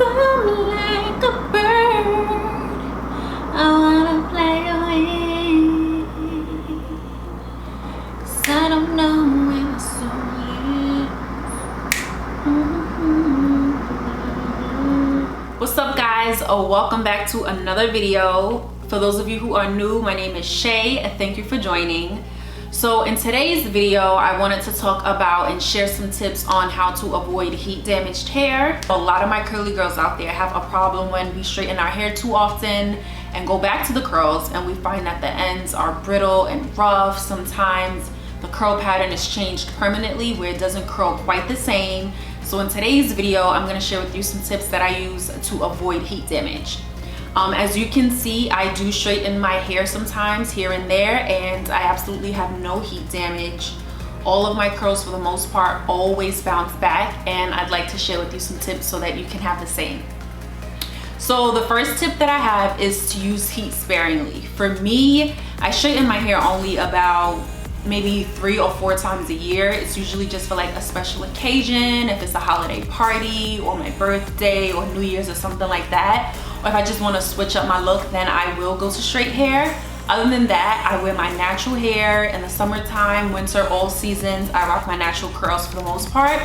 Soar like a bird, I wanna fly away, 'cause I don't know where my soul is. What's up, guys? Welcome back to another video. For those of you who are new, my name is Shay and thank you for joining. So in today's video, I wanted to talk about and share some tips on how to avoid heat damaged hair. A lot of my curly girls out there have a problem when we straighten our hair too often and go back to the curls, and we find that the ends are brittle and rough. Sometimes the curl pattern is changed permanently where it doesn't curl quite the same. So in today's video, I'm going to share with you some tips that I use to avoid heat damage. As you can see, I do straighten my hair sometimes here and there, and I absolutely have no heat damage. All of my curls, for the most part, always bounce back, and I'd like to share with you some tips so that you can have the same. So the first tip that I have is to use heat sparingly. For me, I straighten my hair only about maybe 3 or 4 times a year. It's usually just for like a special occasion, if it's a holiday party or my birthday or New Year's or something like that. Or if I just want to switch up my look, then I will go to straight hair. Other than that, I wear my natural hair in the summertime, winter, all seasons. I rock my natural curls for the most part.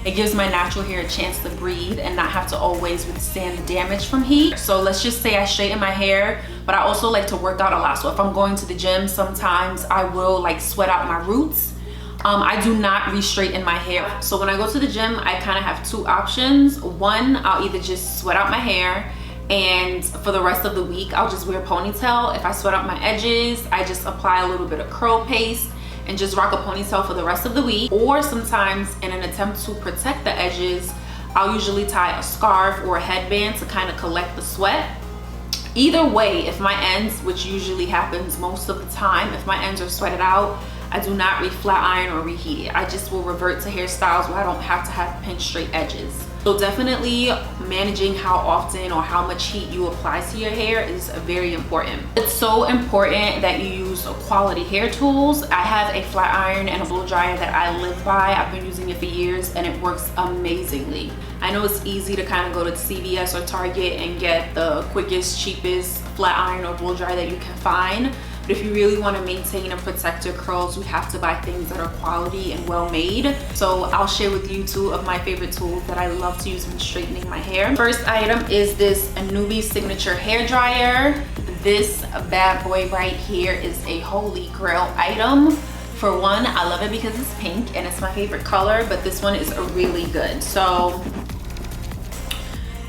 It gives my natural hair a chance to breathe and not have to always withstand the damage from heat. So let's just say I straighten my hair, but I also like to work out a lot. So if I'm going to the gym, sometimes I will like sweat out my roots. I do not re-straighten my hair. So when I go to the gym, I kind of have 2 options. One, I'll either just sweat out my hair, and for the rest of the week I'll just wear a ponytail. If I sweat out my edges, I just apply a little bit of curl paste and just rock a ponytail for the rest of the week. Or sometimes, in an attempt to protect the edges, I'll usually tie a scarf or a headband to kind of collect the sweat. Either way, if my ends, which usually happens most of the time, if my ends are sweated out, I do not re-flat iron or reheat it. I just will revert to hairstyles where I don't have to have pinch straight edges. So definitely managing how often or how much heat you apply to your hair is very important. It's so important that you use quality hair tools. I have a flat iron and a blow dryer that I live by. I've been using it for years and it works amazingly. I know it's easy to kind of go to CVS or Target and get the quickest, cheapest flat iron or blow dryer that you can find. But if you really want to maintain and protect your curls, you have to buy things that are quality and well made. So I'll share with you 2 of my favorite tools that I love to use when straightening my hair. First item is this nume signature hair dryer. This bad boy right here is a holy grail item. For one, I love it because it's pink and it's my favorite color, but this one is really good. So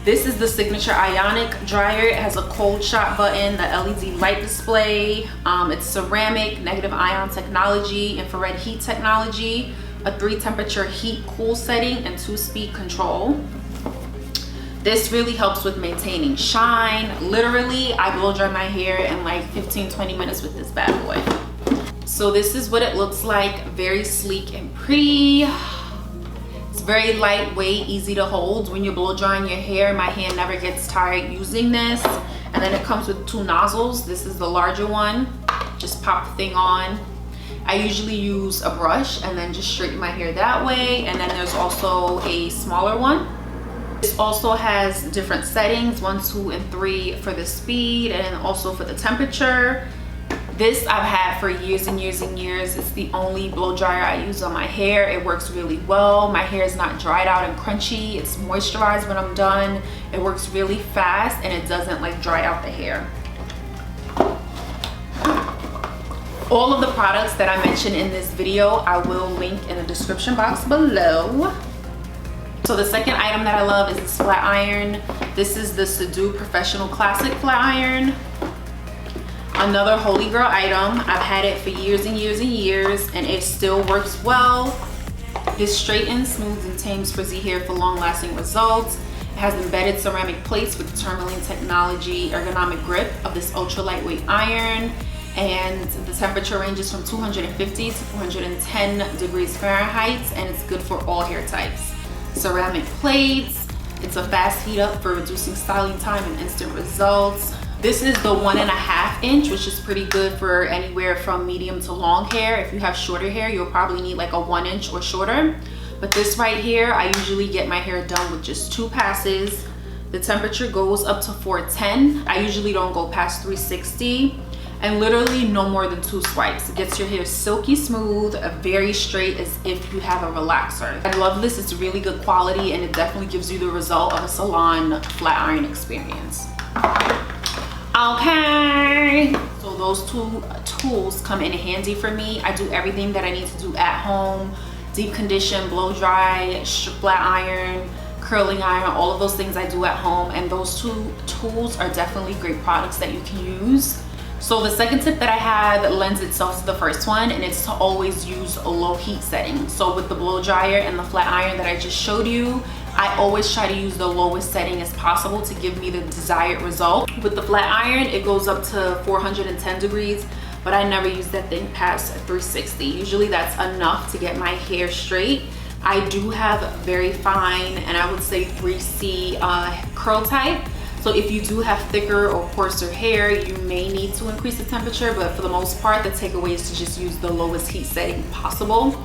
this is the signature ionic dryer. It has a cold shot button, the LED light display. It's ceramic, negative ion technology, infrared heat technology, a 3 temperature heat cool setting, and 2-speed control. This really helps with maintaining shine. Literally, I blow dry my hair in like 15-20 minutes with this bad boy. So this is what it looks like. Very sleek and pretty. It's very lightweight, easy to hold. When you're blow drying your hair, my hand never gets tired using this. And then it comes with 2 nozzles. This is the larger one. Just pop the thing on. I usually use a brush and then just straighten my hair that way. And then there's also a smaller one. This also has different settings, 1, 2, and 3 for the speed and also for the temperature. This I've had for years and years and years. It's the only blow dryer I use on my hair. It works really well. My hair is not dried out and crunchy. It's moisturized when I'm done. It works really fast and it doesn't like dry out the hair. All of the products that I mentioned in this video, I will link in the description box below. So the second item that I love is this flat iron. This is the Sedu Professional Classic Flat Iron. Another holy grail item. I've had it for years and years and years and it still works well. This straightens, smooths, and tames frizzy hair for long-lasting results. It has embedded ceramic plates with tourmaline technology, ergonomic grip of this ultra lightweight iron, and the temperature ranges from 250 to 410 degrees Fahrenheit, and it's good for all hair types. Ceramic plates. It's a fast heat up for reducing styling time and instant results. This is the 1.5 inch, which is pretty good for anywhere from medium to long hair. If you have shorter hair, you'll probably need like a 1 inch or shorter. But this right here, I usually get my hair done with just 2 passes. The temperature goes up to 410. I usually don't go past 360. And literally no more than 2 swipes. It gets your hair silky smooth, very straight, as if you have a relaxer. I love this. It's really good quality, and it definitely gives you the result of a salon flat iron experience. Okay, so those 2 tools come in handy for me. I do everything that I need to do at home: deep condition, blow dry, flat iron, curling iron, all of those things I do at home. And those 2 tools are definitely great products that you can use. So the second tip that I have lends itself to the first one, and it's to always use a low heat setting. So with the blow dryer and the flat iron that I just showed you, I always try to use the lowest setting as possible to give me the desired result. With the flat iron, it goes up to 410 degrees, but I never use that thing past 360. Usually that's enough to get my hair straight. I do have very fine, and I would say 3C curl type. So if you do have thicker or coarser hair, you may need to increase the temperature, but for the most part, the takeaway is to just use the lowest heat setting possible.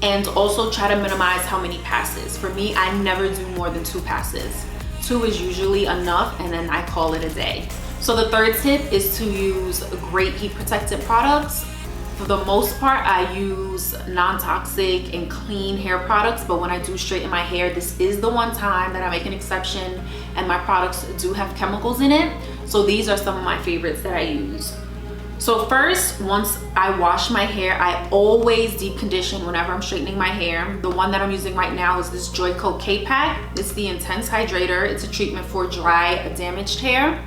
And also try to minimize how many passes. For me, I never do more than 2 passes. 2 is usually enough, and then I call it a day. So the third tip is to use great heat protectant products. For the most part, I use non-toxic and clean hair products, but when I do straighten my hair, this is the one time that I make an exception, and my products do have chemicals in it. So these are some of my favorites that I use. So first, once I wash my hair, I always deep condition whenever I'm straightening my hair. The one that I'm using right now is this Joico K-Pack. It's the Intense Hydrator. It's a treatment for dry, damaged hair.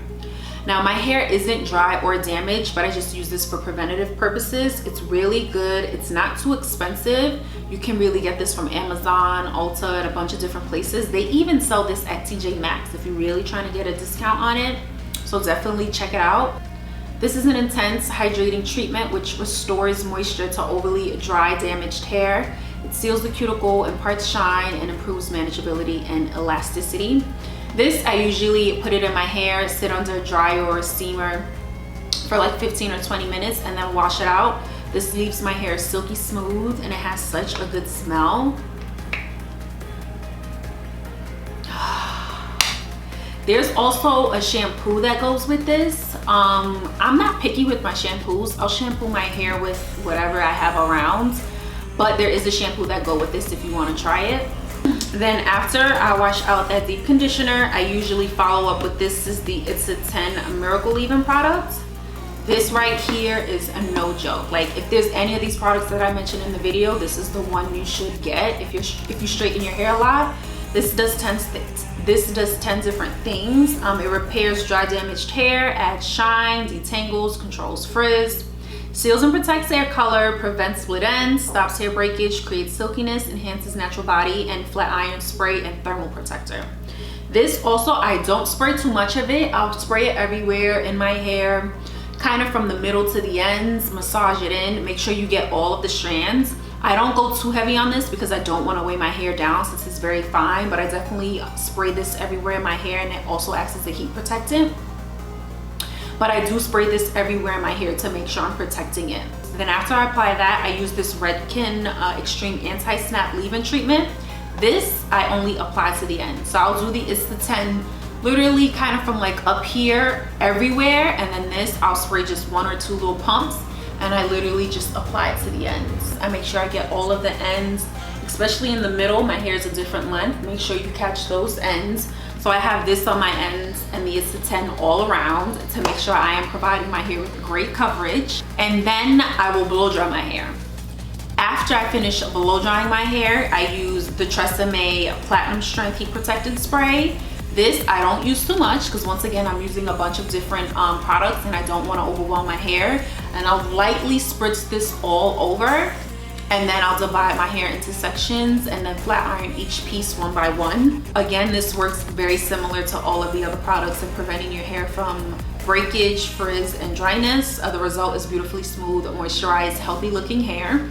Now my hair isn't dry or damaged, but I just use this for preventative purposes. It's really good. It's not too expensive. You can really get this from Amazon, Ulta, and a bunch of different places. They even sell this at TJ Maxx if you're really trying to get a discount on it. So definitely check it out. This is an intense hydrating treatment which restores moisture to overly dry, damaged hair. It seals the cuticle, imparts shine, and improves manageability and elasticity. This, I usually put it in my hair, sit under a dryer or a steamer for like 15 or 20 minutes, and then wash it out. This leaves my hair silky smooth, and it has such a good smell. There's also a shampoo that goes with this. I'm not picky with my shampoos. I'll shampoo my hair with whatever I have around, but there is a shampoo that goes with this if you want to try it. Then after I wash out that deep conditioner, I usually follow up with this. Is the It's a 10 Miracle Leave-In product. This right here is a no joke. Like, if there's any of these products that I mentioned in the video, this is the one you should get if you straighten your hair a lot. This does 10 different things. It repairs dry, damaged hair, adds shine, detangles, controls frizz, seals and protects hair color, prevents split ends, stops hair breakage, creates silkiness, enhances natural body, and flat iron spray and thermal protector. This also, I don't spray too much of it. I'll spray it everywhere in my hair, kind of from the middle to the ends, massage it in, make sure you get all of the strands. I don't go too heavy on this because I don't want to weigh my hair down since it's very fine, but I definitely spray this everywhere in my hair, and it also acts as a heat protectant. But I do spray this everywhere in my hair to make sure I'm protecting it. Then after I apply that, I use this Redken Extreme Anti-Snap Leave-In Treatment. This I only apply to the end. So I'll do the It's the 10 literally kind of from like up here everywhere, and then this I'll spray just 1 or 2 little pumps, and I literally just apply it to the ends. I make sure I get all of the ends, especially in the middle. My hair is a different length. Make sure you catch those ends. So I have this on my ends and the It's the 10 all around to make sure I am providing my hair with great coverage. And then I will blow dry my hair. After I finish blow drying my hair, I use the Tresemme Platinum Strength Heat Protectant Spray. This I don't use too much because once again I'm using a bunch of different products and I don't want to overwhelm my hair. And I'll lightly spritz this all over, and then I'll divide my hair into sections and then flat iron each piece one by one. Again, this works very similar to all of the other products in preventing your hair from breakage, frizz, and dryness. The result is beautifully smooth, moisturized, healthy looking hair.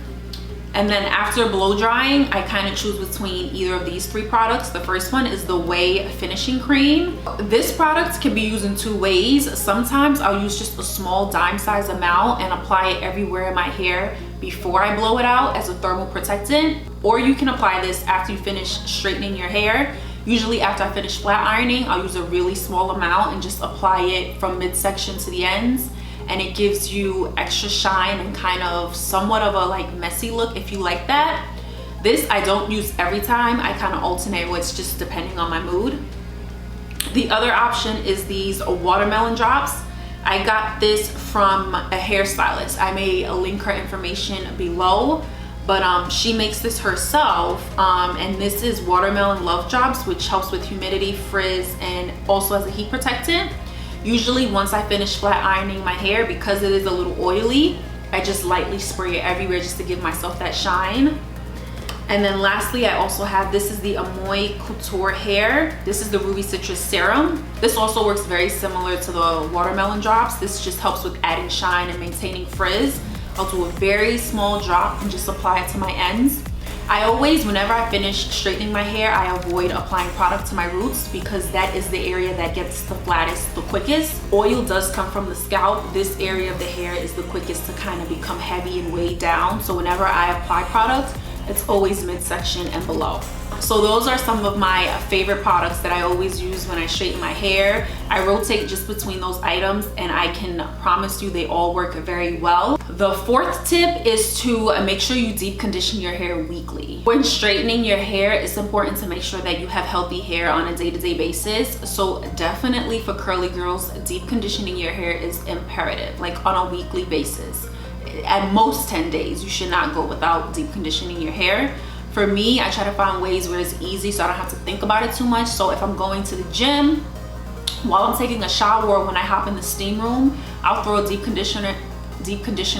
And then after blow drying, I kind of choose between either of these 3 products. The first one is the Ouai Finishing Cream. This product can be used in 2 ways. Sometimes I'll use just a small dime size amount and apply it everywhere in my hair before I blow it out as a thermal protectant. Or you can apply this after you finish straightening your hair. Usually after I finish flat ironing, I'll use a really small amount and just apply it from midsection to the ends, and it gives you extra shine and kind of somewhat of a like messy look if you like that. This I don't use every time. I kind of alternate, it's just depending on my mood. The other option is these watermelon drops. I got this from a hairstylist. I may link her information below, but she makes this herself, and this is watermelon love drops, which helps with humidity, frizz, and also as a heat protectant. Usually once I finish flat ironing my hair, because it is a little oily, I just lightly spray it everywhere just to give myself that shine. And then lastly, I also have, this is the Amoy Couture Hair. This is the Ruby Citrus Serum. This also works very similar to the watermelon drops. This just helps with adding shine and maintaining frizz. I'll do a very small drop and just apply it to my ends. I always, whenever I finish straightening my hair, I avoid applying product to my roots because that is the area that gets the flattest the quickest. Oil does come from the scalp. This area of the hair is the quickest to kind of become heavy and weighed down. So whenever I apply product, it's always midsection and below. So those are some of my favorite products that I always use when I straighten my hair. I rotate just between those items, and I can promise you they all work very well. The fourth tip is to make sure you deep condition your hair weekly. When straightening your hair, it's important to make sure that you have healthy hair on a day-to-day basis. So definitely for curly girls, deep conditioning your hair is imperative, like on a weekly basis. At most 10 days, you should not go without deep conditioning your hair. For me, I try to find ways where it's easy so I don't have to think about it too much. So if I'm going to the gym, while I'm taking a shower, or when I hop in the steam room, I'll throw a deep conditioner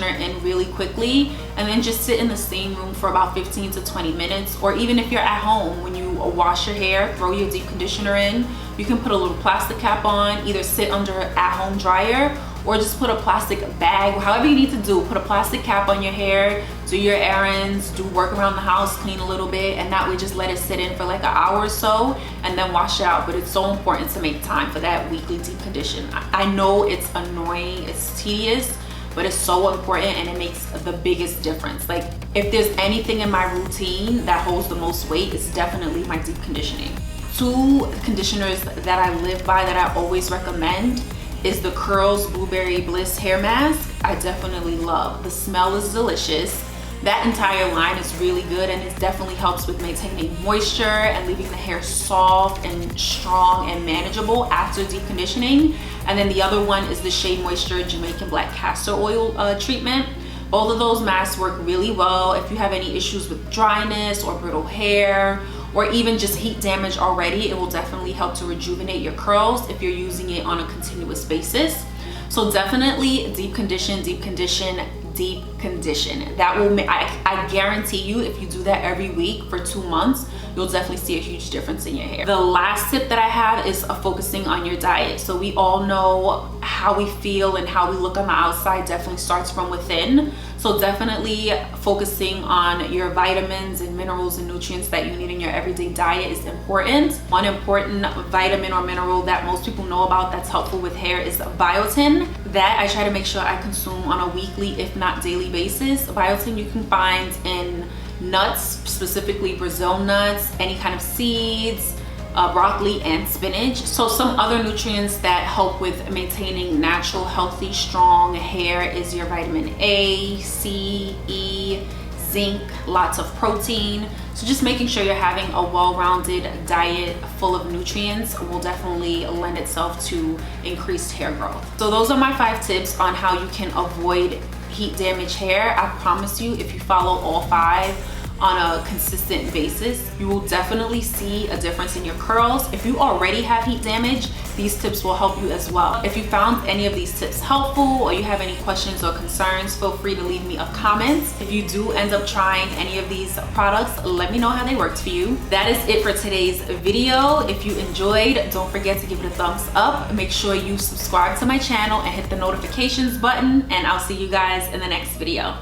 in really quickly, and then just sit in the steam room for about 15 to 20 minutes. Or even if you're at home, when you wash your hair, throw your deep conditioner in. You can put a little plastic cap on, either sit under an at-home dryer, or just put a plastic bag, however you need to do. Put a plastic cap on your hair, do your errands, do work around the house, clean a little bit, and that way just let it sit in for like an hour or so and then wash it out. But it's so important to make time for that weekly deep condition. I know it's annoying, it's tedious, but it's so important and it makes the biggest difference. Like if there's anything in my routine that holds the most weight, it's definitely my deep conditioning. Two conditioners that I live by that I always recommend is the Curls Blueberry Bliss hair mask. I definitely love. The smell is delicious. That entire line is really good, and it definitely helps with maintaining moisture and leaving the hair soft and strong and manageable after deep conditioning. And then the other one is the Shea Moisture Jamaican Black Castor Oil treatment. Both of those masks work really well if you have any issues with dryness or brittle hair, or even just heat damage already. It will definitely help to rejuvenate your curls if you're using it on a continuous basis. So definitely deep condition, deep condition, deep condition. That will make, I guarantee you, if you do that every week for 2 months, you'll definitely see a huge difference in your hair. The last tip that I have is focusing on your diet. So we all know how we feel and how we look on the outside definitely starts from within. So definitely focusing on your vitamins and minerals and nutrients that you need in your everyday diet is important. One important vitamin or mineral that most people know about that's helpful with hair is biotin. That I try to make sure I consume on a weekly, if not daily basis. Biotin you can find in nuts, specifically Brazil nuts, any kind of seeds, broccoli and spinach. So some other nutrients that help with maintaining natural, healthy, strong hair is your vitamin A, C, E, zinc, lots of protein. So just making sure you're having a well-rounded diet full of nutrients will definitely lend itself to increased hair growth. So those are my 5 tips on how you can avoid heat damage hair. I promise you, if you follow all 5 on a consistent basis, you will definitely see a difference in your curls. If you already have heat damage, these tips will help you as well. If you found any of these tips helpful, or you have any questions or concerns, feel free to leave me a comment. If you do end up trying any of these products, let me know how they worked for you. That is it for today's video. If you enjoyed, don't forget to give it a thumbs up. Make sure you subscribe to my channel and hit the notifications button, and I'll see you guys in the next video.